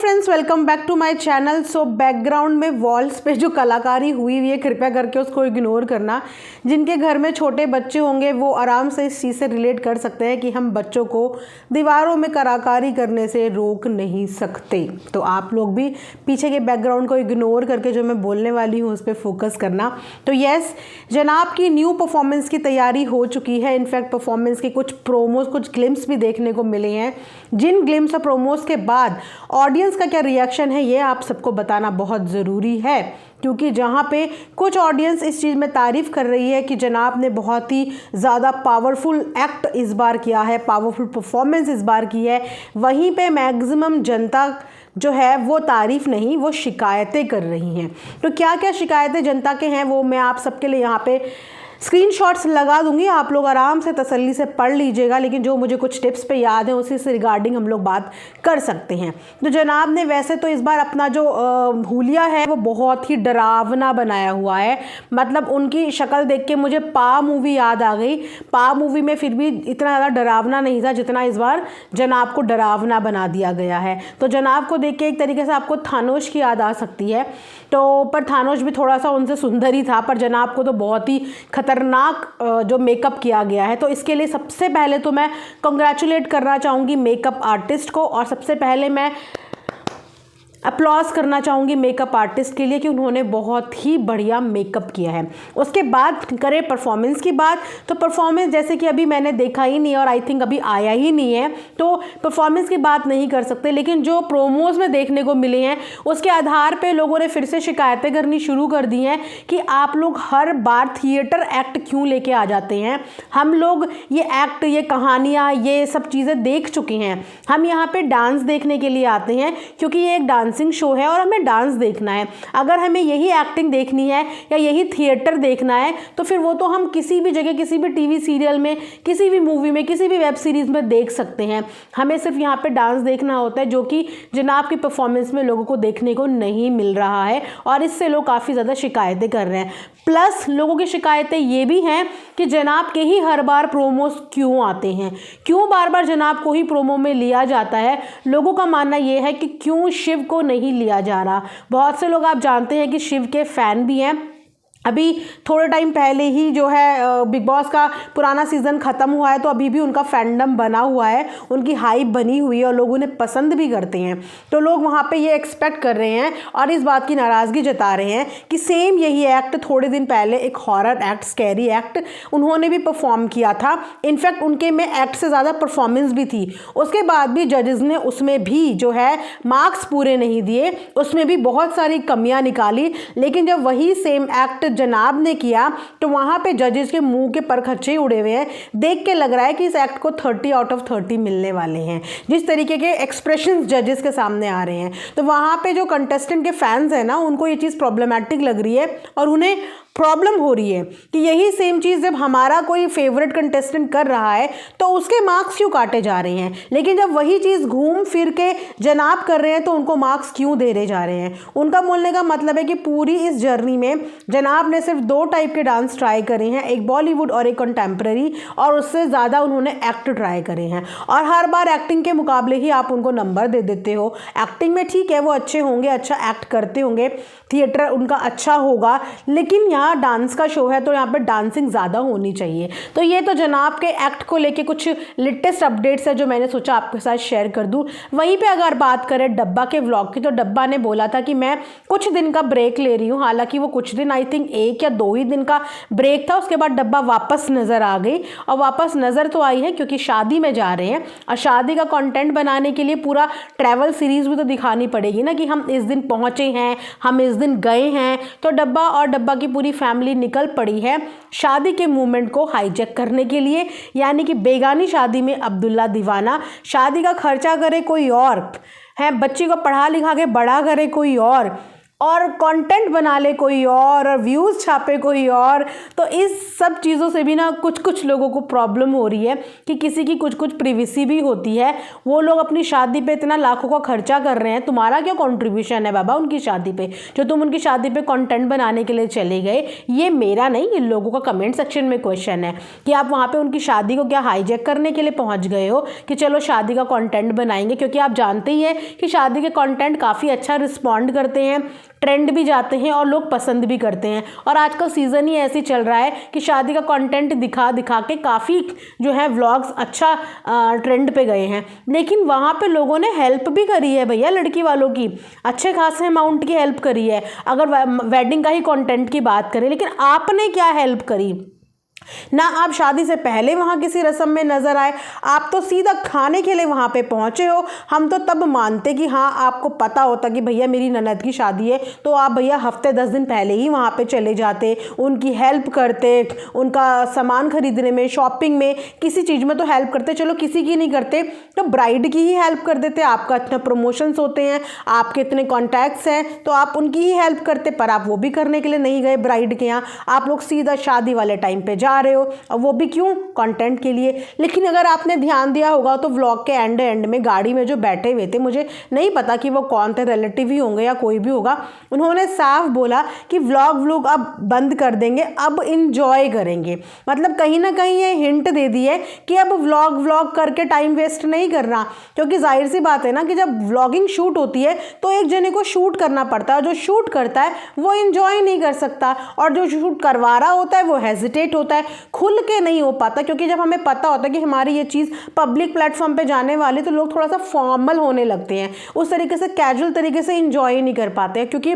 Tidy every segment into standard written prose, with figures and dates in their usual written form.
Friends, welcome back to my channel. So background में walls पे जो कलाकारी हुई हुई है, कृपया करके उसको इग्नोर करना। जिनके घर में छोटे बच्चे होंगे वो आराम से इस चीज़ से रिलेट कर सकते हैं कि हम बच्चों को दीवारों में कलाकारी करने से रोक नहीं सकते। तो आप लोग भी पीछे के बैकग्राउंड को इग्नोर करके जो मैं बोलने वाली हूँ उस पर फोकस करना। तो यस, जनाब की न्यू परफॉर्मेंस की तैयारी हो चुकी है। इनफैक्ट परफॉर्मेंस के कुछ प्रोमोज, कुछ ग्लिम्स भी देखने को मिले हैं। जिन ग्लिम्स और प्रोमोज के बाद ऑडियंस का क्या रिएक्शन है ये आप सबको बताना बहुत ज़रूरी है, क्योंकि जहाँ पे कुछ ऑडियंस इस चीज़ में तारीफ़ कर रही है कि जनाब ने बहुत ही ज़्यादा पावरफुल एक्ट इस बार किया है, पावरफुल परफॉर्मेंस इस बार की है, वहीं पे मैक्सिमम जनता जो है वो तारीफ़ नहीं, वो शिकायतें कर रही हैं। तो क्या क्या शिकायतें जनता के हैं वो मैं आप सबके लिए यहाँ पे स्क्रीनशॉट्स लगा दूंगी, आप लोग आराम से तसल्ली से पढ़ लीजिएगा। लेकिन जो मुझे कुछ टिप्स पे याद है उसी से रिगार्डिंग हम लोग बात कर सकते हैं। तो जनाब ने वैसे तो इस बार अपना जो हुलिया है वो बहुत ही डरावना बनाया हुआ है। मतलब उनकी शक्ल देख के मुझे पा मूवी याद आ गई। पा मूवी में फिर भी इतना ज़्यादा डरावना नहीं था जितना इस बार जनाब को डरावना बना दिया गया है। तो जनाब को देख के एक तरीके से आपको थानोश की याद आ सकती है। तो पर थानोश भी थोड़ा सा उनसे सुंदर ही था, पर जनाब को तो बहुत ही खतरनाक जो मेकअप किया गया है। तो इसके लिए सबसे पहले तो मैं कंग्रेचुलेट करना चाहूँगी मेकअप आर्टिस्ट को, और सबसे पहले मैं अप्लॉज करना चाहूँगी मेकअप आर्टिस्ट के लिए कि उन्होंने बहुत ही बढ़िया मेकअप किया है। उसके बाद करें परफॉर्मेंस की बात, तो परफॉर्मेंस जैसे कि अभी मैंने देखा ही नहीं है और आई थिंक अभी आया ही नहीं है, तो परफॉर्मेंस की बात नहीं कर सकते। लेकिन जो प्रोमोज में देखने को मिले हैं उसके आधार पर लोगों ने फिर से शिकायतें करनी शुरू कर दी हैं कि आप लोग हर बार थिएटर एक्ट क्यों लेके आ जाते हैं। हम लोग ये एक्ट, ये कहानियाँ, ये सब चीज़ें देख चुके हैं। हम यहाँ पर डांस देखने के लिए आते हैं क्योंकि ये एक डांसिंग शो है और हमें डांस देखना है। अगर हमें यही एक्टिंग देखनी है या यही थिएटर देखना है तो फिर वो तो हम किसी भी जगह, किसी भी टीवी सीरियल में, किसी भी मूवी में, किसी भी वेब सीरीज़ में देख सकते हैं। हमें सिर्फ यहाँ पे डांस देखना होता है, जो कि जनाब की परफॉर्मेंस में लोगों को देखने को नहीं मिल रहा है और इससे लोग काफ़ी ज़्यादा शिकायतें कर रहे हैं। प्लस लोगों की शिकायतें ये भी हैं कि जनाब के ही हर बार प्रोमोस क्यों आते हैं, क्यों बार बार जनाब को ही प्रोमो में लिया जाता है। लोगों का मानना ये है कि क्यों शिव को नहीं लिया जा रहा। बहुत से लोग आप जानते हैं कि शिव के फैन भी हैं। अभी थोड़े टाइम पहले ही जो है बिग बॉस का पुराना सीज़न ख़त्म हुआ है, तो अभी भी उनका फैंडम बना हुआ है, उनकी हाइप बनी हुई है और लोग उन्हें पसंद भी करते हैं। तो लोग वहाँ पे ये एक्सपेक्ट कर रहे हैं और इस बात की नाराज़गी जता रहे हैं कि सेम यही एक्ट थोड़े दिन पहले एक हॉरर एक्ट, स्कैरी एक्ट उन्होंने भी परफॉर्म किया था। इनफैक्ट उनके में एक्ट से ज़्यादा परफॉर्मेंस भी थी। उसके बाद भी जजेस ने उसमें भी जो है मार्क्स पूरे नहीं दिए, उसमें भी बहुत सारी कमियाँ निकाली। लेकिन जब वही सेम एक्ट जनाब ने किया तो वहां पे जजेस के मुंह के परखच्चे उड़े हुए हैं। देख के लग रहा है कि इस एक्ट को 30 आउट ऑफ 30 मिलने वाले हैं, जिस तरीके के एक्सप्रेशंस जजेस के सामने आ रहे हैं। तो वहां पे जो कंटेस्टेंट के फैंस हैं ना, उनको ये चीज़ प्रॉब्लमैटिक लग रही है और उन्हें प्रॉब्लम हो रही है कि यही सेम चीज़ जब हमारा कोई फेवरेट कंटेस्टेंट कर रहा है तो उसके मार्क्स क्यों काटे जा रहे हैं, लेकिन जब वही चीज़ घूम फिर के जनाब कर रहे हैं तो उनको मार्क्स क्यों दे रहे जा रहे हैं। उनका बोलने का मतलब है कि पूरी इस जर्नी में जनाब ने सिर्फ 2 टाइप के डांस ट्राई करे हैं, एक बॉलीवुड और एक कंटेम्प्रेरी, और उससे ज़्यादा उन्होंने एक्ट ट्राई करे हैं। और हर बार एक्टिंग के मुकाबले ही आप उनको नंबर दे देते हो। एक्टिंग में ठीक है, वो अच्छे होंगे, अच्छा एक्ट करते होंगे, थिएटर उनका अच्छा होगा, लेकिन यहाँ डांस का शो है तो यहाँ पर डांसिंग ज़्यादा होनी चाहिए। तो ये तो जनाब के एक्ट को लेके कुछ लेटेस्ट अपडेट्स है जो मैंने सोचा आपके साथ शेयर कर दूँ। वहीं पे अगर बात करें डब्बा के व्लॉग की, तो डब्बा ने बोला था कि मैं कुछ दिन का ब्रेक ले रही हूँ। हालांकि वो कुछ दिन, आई थिंक 1 या 2 ही दिन का ब्रेक था। उसके बाद डब्बा वापस नज़र आ गई, और वापस नज़र तो आई है क्योंकि शादी में जा रहे हैं और शादी का कंटेंट बनाने के लिए पूरा ट्रैवल सीरीज़ भी तो दिखानी पड़ेगी ना कि हम इस दिन पहुँचे हैं, हम इस दिन गए हैं। तो डब्बा और डब्बा की पूरी फैमिली निकल पड़ी है शादी के मूवमेंट को हाईजैक करने के लिए, यानी कि बेगानी शादी में अब्दुल्ला दीवाना। शादी का खर्चा करे कोई और है, बच्ची को पढ़ा लिखा के बड़ा करे कोई और, और कंटेंट बना ले कोई और व्यूज़ छापे कोई और। तो इस सब चीज़ों से भी ना कुछ कुछ लोगों को प्रॉब्लम हो रही है कि किसी की कुछ कुछ प्रिवेसी भी होती है। वो लोग अपनी शादी पे इतना लाखों का खर्चा कर रहे हैं, तुम्हारा क्या कंट्रीब्यूशन है बाबा उनकी शादी पे, जो तुम उनकी शादी पे कंटेंट बनाने के लिए चले गए। ये मेरा नहीं, इन लोगों का कमेंट सेक्शन में क्वेश्चन है कि आप वहाँ पे उनकी शादी को क्या हाईजैक करने के लिए पहुँच गए हो कि चलो शादी का कंटेंट बनाएंगे, क्योंकि आप जानते ही हैं कि शादी के कंटेंट काफ़ी अच्छा रिस्पॉन्ड करते हैं, ट्रेंड भी जाते हैं और लोग पसंद भी करते हैं। और आजकल सीज़न ही ऐसी चल रहा है कि शादी का कंटेंट दिखा दिखा के काफ़ी जो है व्लॉग्स अच्छा ट्रेंड पे गए हैं। लेकिन वहाँ पे लोगों ने हेल्प भी करी है भैया, लड़की वालों की अच्छे खासे अमाउंट की हेल्प करी है, अगर वेडिंग का ही कंटेंट की बात करें। लेकिन आपने क्या हेल्प करी ना? आप शादी से पहले वहाँ किसी रस्म में नज़र आए, आप तो सीधा खाने के लिए वहाँ पे पहुँचे हो। हम तो तब मानते कि हाँ आपको पता होता कि भैया मेरी ननद की शादी है, तो आप भैया हफ्ते 10 दिन पहले ही वहाँ पे चले जाते, उनकी हेल्प करते, उनका सामान खरीदने में, शॉपिंग में, किसी चीज़ में तो हेल्प करते। चलो किसी की नहीं करते तो ब्राइड की ही हेल्प कर देते। आपका इतना प्रमोशंस होते हैं, आपके इतने कॉन्टैक्ट्स हैं, तो आप उनकी ही हेल्प करते। पर आप वो भी करने के लिए नहीं गए ब्राइड के यहाँ, आप लोग सीधा शादी वाले टाइम पे जा रहे हो, और वो भी क्यों? कंटेंट के लिए। लेकिन अगर आपने ध्यान दिया होगा तो व्लॉग के एंड में गाड़ी में जो बैठे हुए थे, मुझे नहीं पता कि वो कौन थे, रिलेटिव ही होंगे या कोई भी होगा, उन्होंने साफ बोला कि व्लॉग अब बंद कर देंगे, अब इंजॉय करेंगे। मतलब कहीं ना कहीं ये हिंट दे दी है कि अब व्लॉग करके टाइम वेस्ट नहीं करना। क्योंकि जाहिर सी बात है ना कि जब व्लॉगिंग शूट होती है तो एक जने को शूट करना पड़ता है, जो शूट करता है वो इंजॉय नहीं कर सकता, और जो शूट करवा रहा होता है वो हेजिटेट होता है, खुल के नहीं हो पाता। क्योंकि जब हमें पता होता है कि हमारी ये चीज़ पब्लिक प्लेटफॉर्म पे जाने वाली, तो लोग थोड़ा सा फॉर्मल होने लगते हैं, उस तरीके से कैजुअल तरीके से इंजॉय नहीं कर पाते हैं। क्योंकि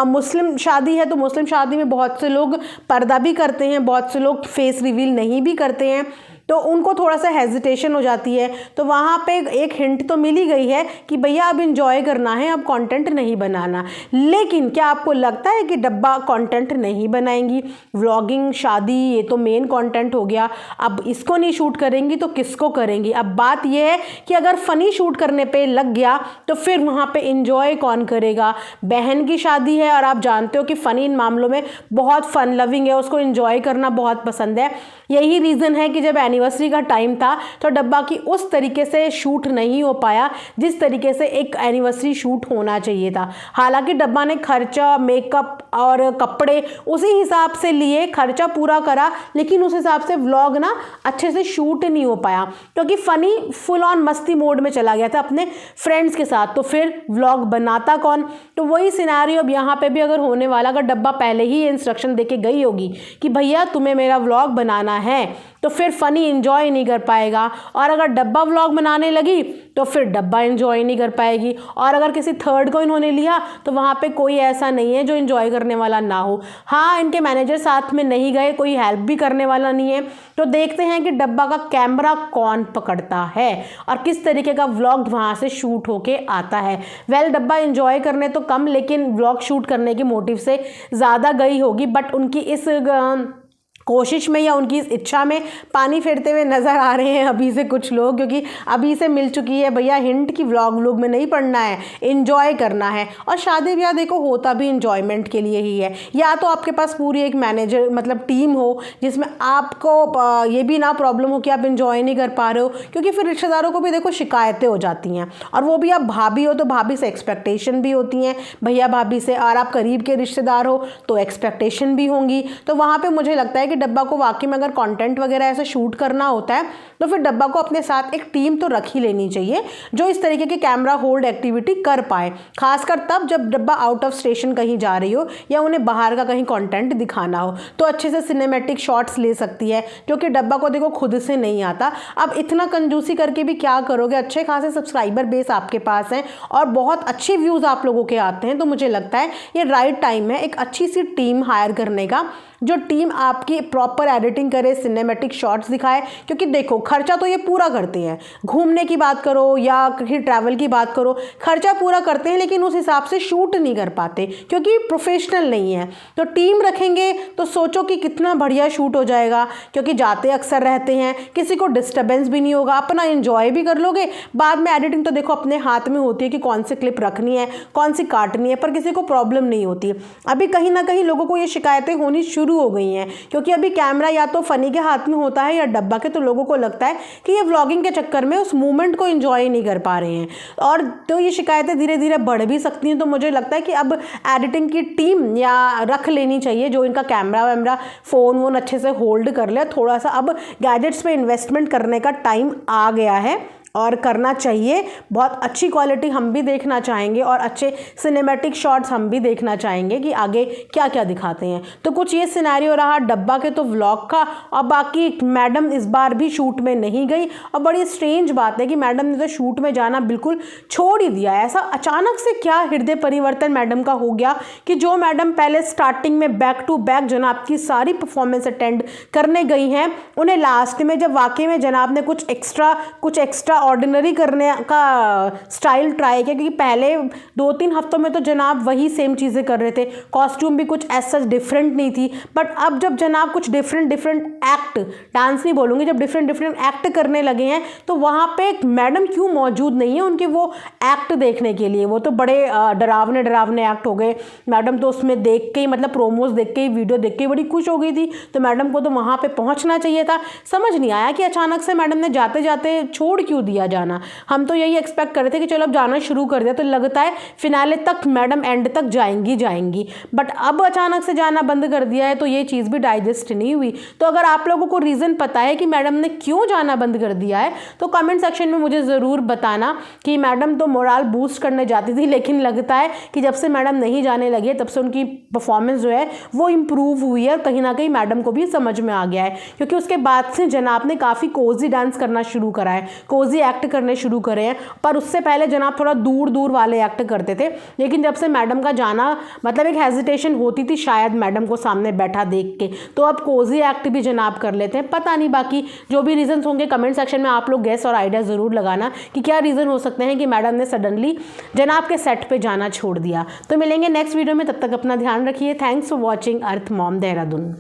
मुस्लिम शादी है तो मुस्लिम शादी में बहुत से लोग पर्दा भी करते हैं, बहुत से लोग फेस रिवील नहीं भी करते हैं, तो उनको थोड़ा सा हेजिटेशन हो जाती है। तो वहाँ पे एक हिंट तो मिल ही गई है कि भैया अब इंजॉय करना है, अब कंटेंट नहीं बनाना। लेकिन क्या आपको लगता है कि डब्बा कंटेंट नहीं बनाएंगी? व्लॉगिंग, शादी, ये तो मेन कंटेंट हो गया, अब इसको नहीं शूट करेंगी तो किसको करेंगी? अब बात यह है कि अगर फ़नी शूट करने पे लग गया तो फिर वहाँ पे इंजॉय कौन करेगा? बहन की शादी है और आप जानते हो कि फ़नी इन मामलों में बहुत फ़न लविंग है, उसको इंजॉय करना बहुत पसंद है। यही रीज़न है कि जब एनिवर्सरी का टाइम था तो डब्बा की उस तरीके से शूट नहीं हो पाया जिस तरीके से एक एनिवर्सरी शूट होना चाहिए था। हालांकि डब्बा ने खर्चा, मेकअप और कपड़े उसी हिसाब से लिए, खर्चा पूरा करा, लेकिन उस हिसाब से व्लॉग ना अच्छे से शूट नहीं हो पाया, क्योंकि फ़नी फुल ऑन मस्ती मोड में चला गया था अपने फ्रेंड्स के साथ। तो फिर व्लॉग बनाता कौन? तो वही सिनेरियो अब यहाँ पे भी अगर होने वाला, अगर डब्बा पहले ही इंस्ट्रक्शन देके गई होगी कि भैया तुम्हें मेरा व्लॉग बनाना है, तो फिर फ़नी एंजॉय नहीं कर पाएगा। और अगर डब्बा व्लॉग बनाने लगी तो फिर डब्बा एंजॉय नहीं कर पाएगी। और अगर किसी थर्ड को इन्होंने लिया तो वहाँ पे कोई ऐसा नहीं है जो एंजॉय करने वाला ना हो। हाँ, इनके मैनेजर साथ में नहीं गए, कोई हेल्प भी करने वाला नहीं है। तो देखते हैं कि डब्बा का कैमरा कौन पकड़ता है और किस तरीके का व्लॉग वहाँ से शूट होके आता है। वेल, डब्बा एंजॉय करने तो कम, लेकिन व्लॉग शूट करने के मोटिव से ज़्यादा गई होगी। बट उनकी इस कोशिश में या उनकी इस इच्छा में पानी फेरते हुए नज़र आ रहे हैं अभी से कुछ लोग, क्योंकि अभी से मिल चुकी है भैया हिंट कि व्लॉग में नहीं पढ़ना है, एंजॉय करना है। और शादी ब्याह देखो होता भी एंजॉयमेंट के लिए ही है। या तो आपके पास पूरी एक मैनेजर मतलब टीम हो जिसमें आपको ये भी ना प्रॉब्लम हो कि आप एंजॉय नहीं कर पा रहे हो, क्योंकि फिर रिश्तेदारों को भी देखो शिकायतें हो जाती हैं, और वो भी आप भाभी हो तो भाभी से एक्सपेक्टेशन भी होती हैं भैया भाभी से, और आप करीब के रिश्तेदार हो तो एक्सपेक्टेशन भी होंगी। तो वहाँ पर मुझे लगता है कि डब्बा को वाकई में अगर कंटेंट वगैरह ऐसे शूट करना होता है तो फिर डब्बा को अपने साथ एक टीम तो रख ही लेनी चाहिए जो इस तरीके की कैमरा होल्ड एक्टिविटी कर पाए, खासकर तब जब डब्बा आउट ऑफ स्टेशन कहीं जा रही हो या उन्हें बाहर का कहीं कंटेंट दिखाना हो, तो अच्छे से सिनेमैटिक शॉट्स ले सकती है, जो कि डब्बा को देखो खुद से नहीं आता। अब इतना कंजूसी करके भी क्या करोगे? अच्छे खासे सब्सक्राइबर बेस आपके पास हैं और बहुत अच्छे व्यूज़ आप लोगों के आते हैं, तो मुझे लगता है ये राइट टाइम है एक अच्छी सी टीम हायर करने का, जो टीम आपकी प्रॉपर एडिटिंग करे, सिनेमैटिक शॉट्स दिखाए, क्योंकि देखो खर्चा तो ये पूरा करते हैं, घूमने की बात करो या कहीं ट्रैवल की बात करो, खर्चा पूरा करते हैं, लेकिन उस हिसाब से शूट नहीं कर पाते क्योंकि प्रोफेशनल नहीं है। तो टीम रखेंगे तो सोचो कि कितना बढ़िया शूट हो जाएगा, क्योंकि जाते अक्सर रहते हैं, किसी को डिस्टर्बेंस भी नहीं होगा, अपना एंजॉय भी कर लोगे। बाद में एडिटिंग तो देखो अपने हाथ में होती है कि कौन सी क्लिप रखनी है, कौन सी काटनी है, पर किसी को प्रॉब्लम नहीं होती। अभी कहीं ना कहीं लोगों को ये शिकायतें होनी शुरू हो गई हैं, क्योंकि अभी कैमरा या तो फनी के हाथ में होता है या डब्बा के, तो लोगों को लगता है कि ये व्लॉगिंग के चक्कर में उस मोमेंट को एंजॉय नहीं कर पा रहे हैं, और तो ये शिकायतें धीरे धीरे बढ़ भी सकती हैं। तो मुझे लगता है कि अब एडिटिंग की टीम या रख लेनी चाहिए जो इनका कैमरा वैमरा फ़ोन वोन अच्छे से होल्ड कर ले। थोड़ा सा अब गैजेट्स पे इन्वेस्टमेंट करने का टाइम आ गया है और करना चाहिए। बहुत अच्छी क्वालिटी हम भी देखना चाहेंगे और अच्छे सिनेमैटिक शॉट्स हम भी देखना चाहेंगे कि आगे क्या क्या दिखाते हैं। तो कुछ ये सिनेरियो रहा डब्बा के तो व्लॉग का, और बाकी मैडम इस बार भी शूट में नहीं गई। और बड़ी स्ट्रेंज बात है कि मैडम ने तो शूट में जाना बिल्कुल छोड़ ही दिया। ऐसा अचानक से क्या हृदय परिवर्तन मैडम का हो गया कि जो मैडम पहले स्टार्टिंग में बैक टू बैक जनाब की सारी परफॉर्मेंस अटेंड करने गई हैं, उन्हें लास्ट में जब वाकई में जनाब ने कुछ एक्स्ट्रा ऑर्डिनरी करने का स्टाइल ट्राई किया, क्योंकि पहले 2-3 हफ्तों में तो जनाब वही सेम चीज़ें कर रहे थे, कॉस्ट्यूम भी कुछ ऐसा डिफरेंट नहीं थी। बट अब जब जनाब कुछ डिफरेंट एक्ट, डांस नहीं बोलूँगी, जब डिफरेंट एक्ट करने लगे हैं, तो वहाँ पे मैडम क्यों मौजूद नहीं है उनके वो एक्ट देखने के लिए। वो तो बड़े डरावने एक्ट हो गए। मैडम तो उसमें देख के ही, मतलब प्रोमोज देख के ही, वीडियो देख के ही बड़ी खुश हो गई थी। तो मैडम को तो वहाँ पर पहुँचना चाहिए था। समझ नहीं आया कि अचानक से मैडम ने जाते जाते छोड़ क्यों दिया जाना। हम तो यही एक्सपेक्ट कर रहे थे कि चलो अब जाना शुरू कर दिया, तो लगता है फिनाले तक मैडम एंड तक जाएंगी। बट अब अचानक से जाना बंद कर दिया है, तो ये चीज़ भी डाइजेस्ट नहीं हुई। तो अगर आप लोगों को रीज़न पता है कि मैडम ने क्यों जाना बंद कर दिया है, तो कमेंट सेक्शन में मुझे ज़रूर बताना। कि मैडम तो मोरल बूस्ट करने जाती थी, लेकिन लगता है कि जब से मैडम नहीं जाने लगी है तब से उनकी परफॉर्मेंस जो है वो इम्प्रूव हुई है, और कहीं ना कहीं मैडम को भी समझ में आ गया है। क्योंकि उसके बाद से जनाब ने काफ़ी कोजी डांस करना शुरू करा है, कोजी एक्ट करने शुरू करे हैं। पर उससे पहले जनाब थोड़ा दूर वाले एक्ट करते थे, लेकिन जब से मैडम का जाना, मतलब एक हेजिटेशन होती थी शायद मैडम को सामने बैठा देख के, तो अब कोजी एक्ट भी जनाब कर लेते हैं। पता नहीं, बाकी जो भी रीजंस होंगे कमेंट सेक्शन में आप लोग गेस और आइडिया ज़रूर लगाना कि क्या रीज़न हो सकते हैं कि मैडम ने सडनली जनाब के सेट पे जाना छोड़ दिया। तो मिलेंगे नेक्स्ट वीडियो में, तब तक अपना ध्यान रखिए। Thanks for watching earth mom Dehradun.